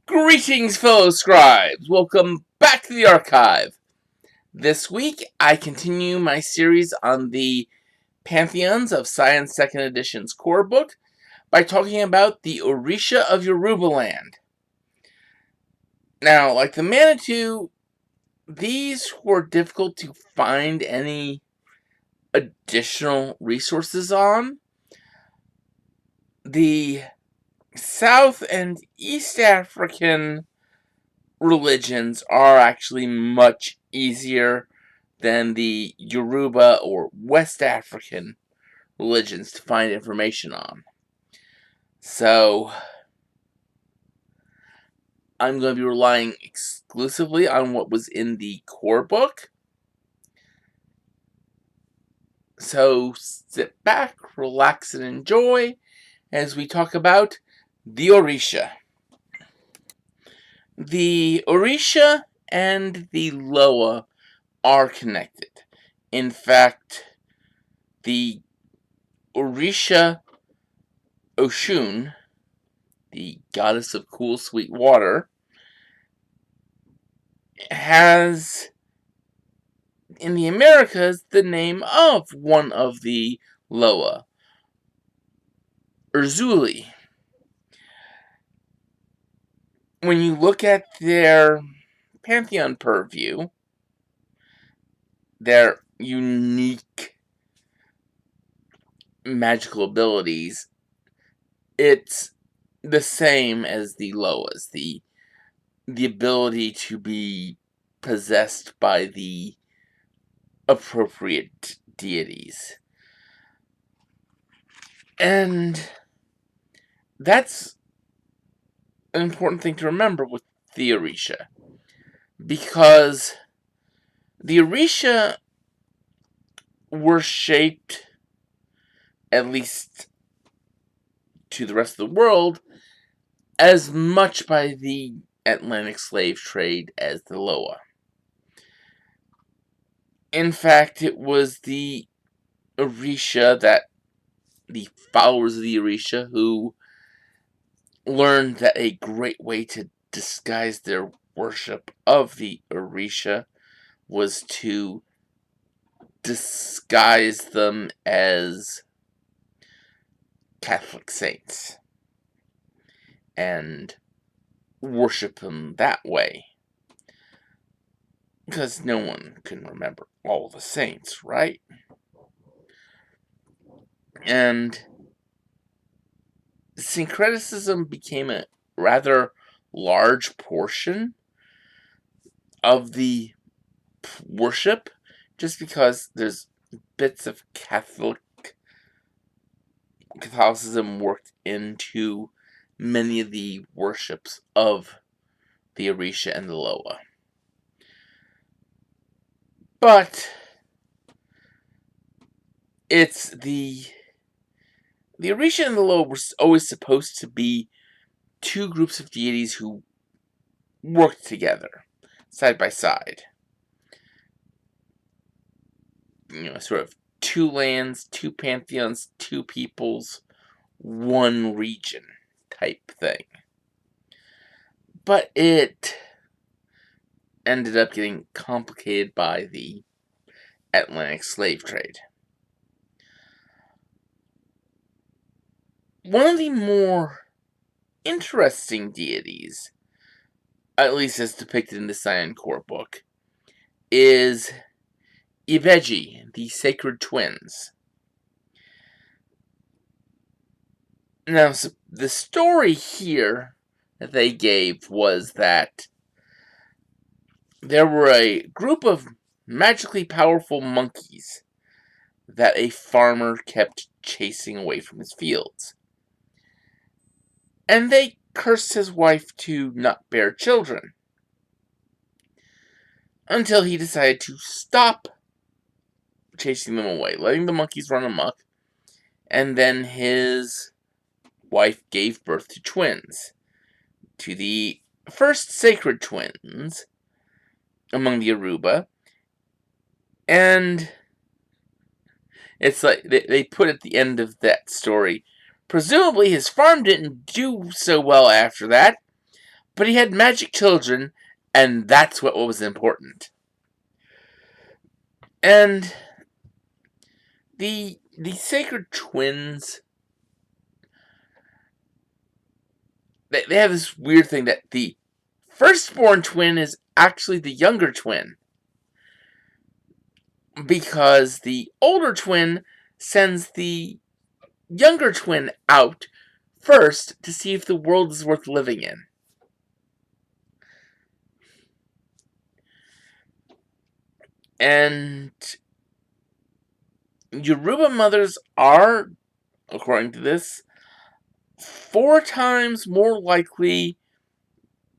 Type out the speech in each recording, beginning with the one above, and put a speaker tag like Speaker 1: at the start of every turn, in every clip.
Speaker 1: Greetings, fellow scribes! Welcome back to the archive. This week, I continue my series on the Pantheons of Scion 2nd Edition's core book by talking about the Orisha of Yorubaland. Now, like the Manitou, these were difficult to find any additional resources on. The South and East African religions are actually much easier than the Yoruba or West African religions to find information on. So, I'm going to be relying exclusively on what was in the core book. So, sit back, relax, and enjoy as we talk about the Orisha. The Orisha and the Loa are connected. In fact, the Orisha Oshun, the goddess of cool, sweet water, has in the Americas the name of one of the Loa, Urzuli. When you look at their pantheon purview, their unique magical abilities, it's the same as the Loas, the ability to be possessed by the appropriate deities. And that's an important thing to remember with the Orisha, because the Orisha were shaped, at least to the rest of the world, as much by the Atlantic slave trade as the Loa. In fact, it was the Orisha, that the followers of the Orisha, who learned that a great way to disguise their worship of the Orisha was to disguise them as Catholic saints and worship them that way. Because no one can remember all the saints, right? And syncretism became a rather large portion of the worship, just because there's bits of Catholicism worked into many of the worships of the Orisha and the Loa. But it's the Orisha and the Loa were always supposed to be two groups of deities who worked together, side by side. Sort of two lands, two pantheons, two peoples, one region type thing. But it ended up getting complicated by the Atlantic slave trade. One of the more interesting deities, at least as depicted in the Scion core book, is Ibeji, the sacred twins. Now, so the story here that they gave was that there were a group of magically powerful monkeys that a farmer kept chasing away from his fields. And they cursed his wife to not bear children, until he decided to stop chasing them away, letting the monkeys run amok, and then his wife gave birth to twins, to the first sacred twins among the Yoruba. And it's like they put at the end of that story, presumably his farm didn't do so well after that, But he had magic children, and that's what was important. And the sacred twins, they have this weird thing that the firstborn twin is actually the younger twin, because the older twin sends the younger twin out first to see if the world is worth living in. And Yoruba mothers are, according to this, 4 times more likely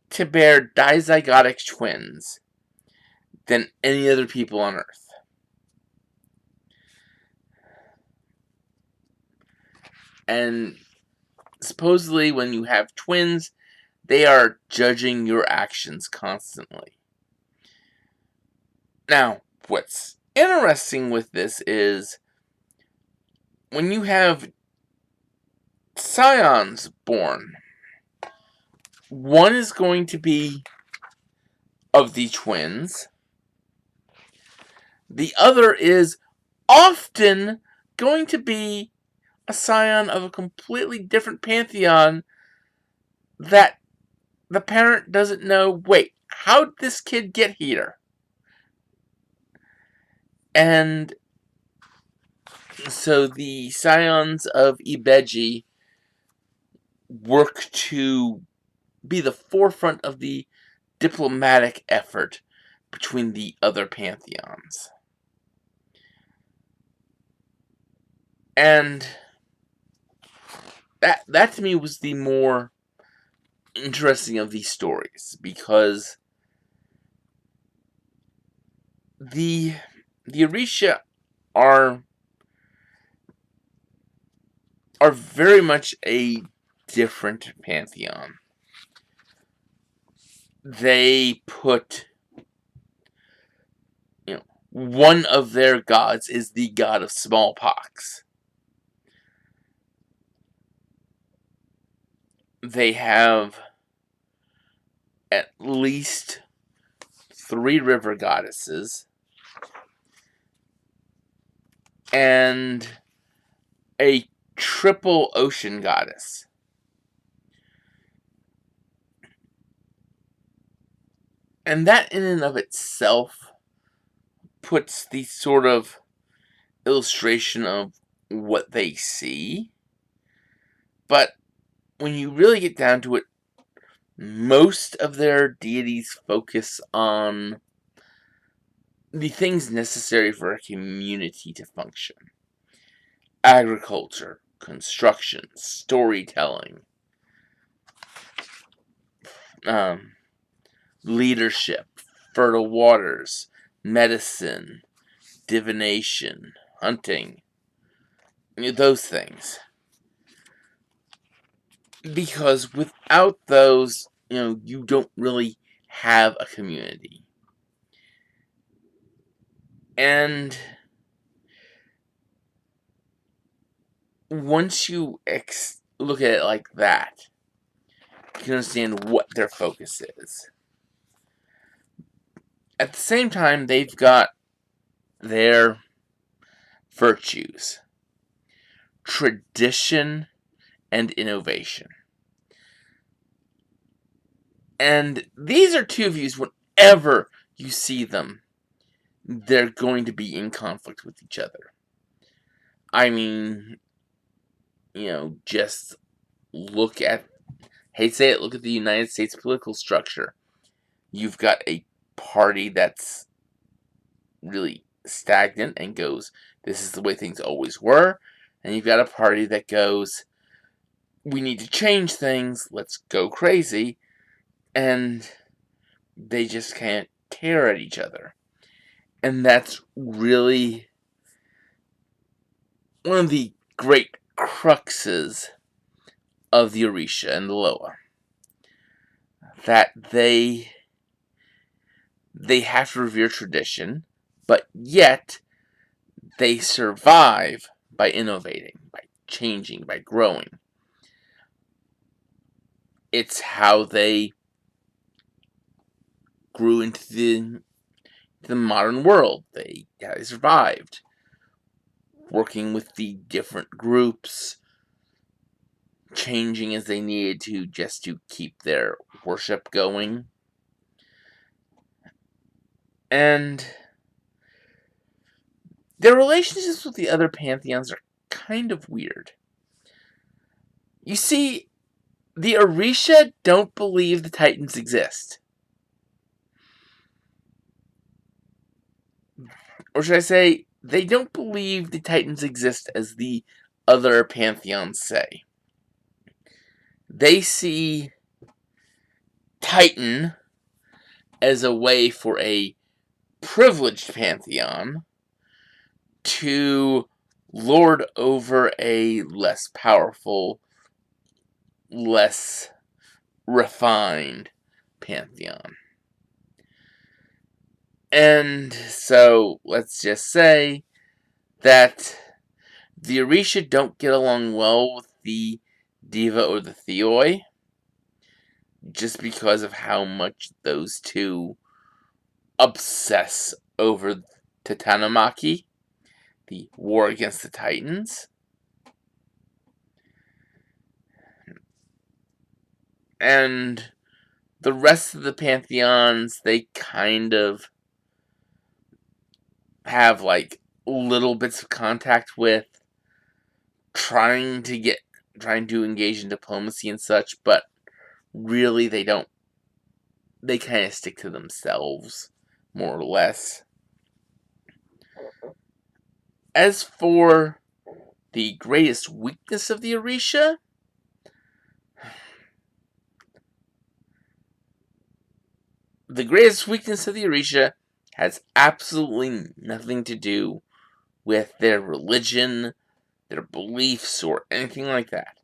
Speaker 1: to bear dizygotic twins than any other people on Earth. And supposedly when you have twins, they are judging your actions constantly. Now, what's interesting with this is when you have scions born, one is going to be of the twins. The other is often going to be a scion of a completely different pantheon that the parent doesn't know, wait, how'd this kid get here? And so the scions of Ibeji work to be the forefront of the diplomatic effort between the other pantheons. And that to me was the more interesting of these stories, because the Orisha are very much a different pantheon. They put, one of their gods is the god of smallpox. They have at least 3 river goddesses and a triple ocean goddess. And that in and of itself puts the sort of illustration of what they see. But when you really get down to it, most of their deities focus on the things necessary for a community to function. Agriculture, construction, storytelling, leadership, fertile waters, medicine, divination, hunting, those things. Because without those, you don't really have a community. And once you look at it like that, you can understand what their focus is. At the same time, they've got their virtues: tradition and innovation. And these are 2 views, whenever you see them, they're going to be in conflict with each other. I mean, just look at, look at the United States political structure. You've got a party that's really stagnant and goes, this is the way things always were. And you've got a party that goes, we need to change things, let's go crazy. And they just can't tear at each other. And that's really one of the great cruxes of the Orisha and the Loa. That they have to revere tradition, but yet they survive by innovating, by changing, by growing. It's how they grew into the modern world. They survived, working with the different groups, changing as they needed to just to keep their worship going. And their relationships with the other pantheons are kind of weird. You see, the Orisha don't believe the Titans exist. Or should I say, they don't believe the Titans exist as the other pantheons say. They see Titan as a way for a privileged pantheon to lord over a less powerful, less refined pantheon. And so, let's just say that the Orisha don't get along well with the Diva or the Theoi, just because of how much those two obsess over Titanomachy, the war against the Titans. And the rest of the pantheons, they kind of have like little bits of contact with, trying to engage in diplomacy and such, but really they don't. They kind of stick to themselves, more or less. As for the greatest weakness of the Orisha, the greatest weakness of the Orisha has absolutely nothing to do with their religion, their beliefs, or anything like that.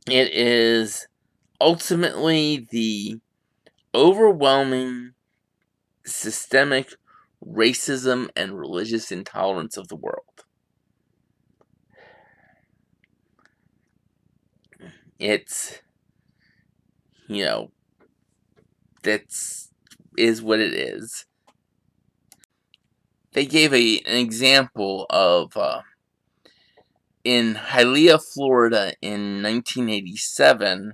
Speaker 1: It is ultimately the overwhelming systemic racism and religious intolerance of the world. It's, that's is what it is. They gave an example of in Hialeah, Florida in 1987,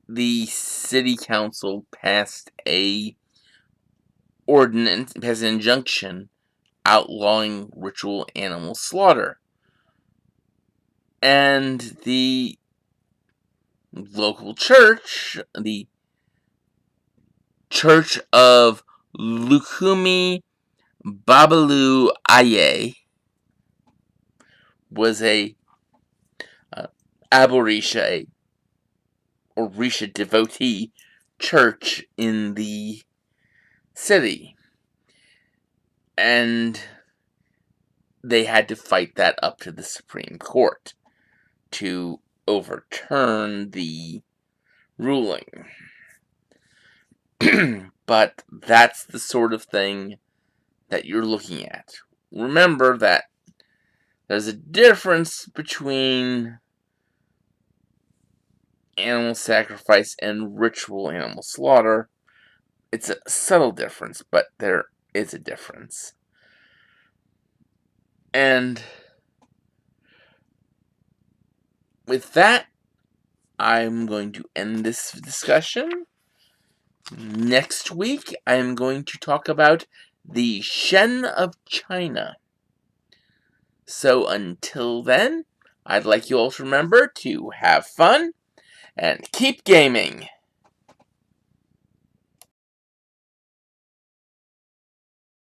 Speaker 1: the city council passed an injunction outlawing ritual animal slaughter. And the local church, the Church of Lukumi Babalu Aye, was a Orisha devotee church in the city. And they had to fight that up to the Supreme Court to overturn the ruling. But that's the sort of thing that you're looking at. Remember that there's a difference between animal sacrifice and ritual animal slaughter. It's a subtle difference, but there is a difference. And with that, I'm going to end this discussion. Next week, I'm going to talk about the Shen of China. So until then, I'd like you all to remember to have fun and keep gaming.